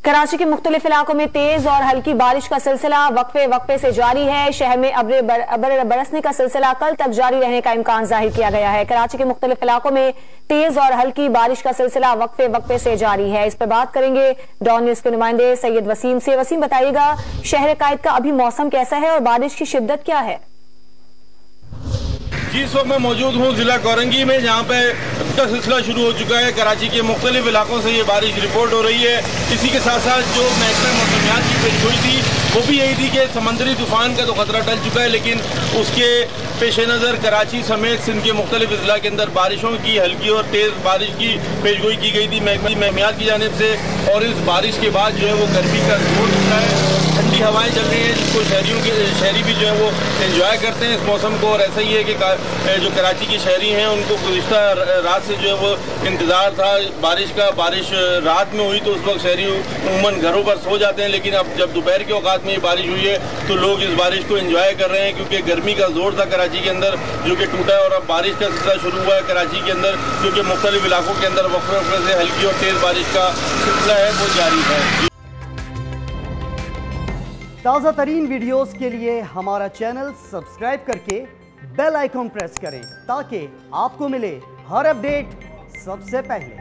कराची के मुख्तलिफ इलाकों में तेज और हल्की बारिश का सिलसिला वक्फे वक्फे से जारी है। शहर में अब्र बरसने का सिलसिला कल तक जारी रहने का इम्कान जाहिर किया गया है। कराची के मुख्तलिफ इलाकों में तेज और हल्की बारिश का सिलसिला वक्फे वक्फे से जारी है। इस पर बात करेंगे डॉन न्यूज के नुमाइंदे सैयद वसीम से। वसीम, बताइएगा शहर कायद का अभी मौसम कैसा है और बारिश की शिद्दत क्या है? जी, इस वक्त मैं मौजूद हूँ जिला कोरंगी में, जहाँ पे का सिलसिला शुरू हो चुका है। कराची के मुख्तलिफ इलाकों से ये बारिश रिपोर्ट हो रही है। इसी के साथ साथ जो महकमा मौसमियात की पेशगोई थी वो भी यही थी कि समंदरी तूफान का तो खतरा टल चुका है, लेकिन उसके पेश नज़र कराची समेत सिंध के मुख्तलिफ अजला के अंदर बारिशों की हल्की और तेज़ बारिश की पेशगोई की गई थी महकमियात की जानिब से। और इस बारिश के बाद जो है वो गर्मी का जोर उठा है, ठंडी हवाएं चल रही हैं, जिसको शहरी भी जो है वो एंजॉय करते हैं इस मौसम को। और ऐसा ही है कि जो कराची के शहरी हैं उनको गुज़िश्ता रात से जो है वो इंतज़ार था बारिश का। बारिश रात में हुई तो उस वक्त शहरी उमूमन घरों पर सो जाते हैं, लेकिन अब जब दोपहर के औकात में ये बारिश हुई है तो लोग इस बारिश को एंजॉय कर रहे हैं, क्योंकि गर्मी का जोर था कराची के अंदर जो कि टूटा है। और अब बारिश का सिलसिला शुरू हुआ है कराची के अंदर, क्योंकि मुख्तलिफ इलाकों के अंदर वक्फे वक्फे से हल्की और तेज़ बारिश का सिलसिला है वो जारी है। ताज़ा तरीन वीडियोस के लिए हमारा चैनल सब्सक्राइब करके बेल आइकॉन प्रेस करें ताकि आपको मिले हर अपडेट सबसे पहले।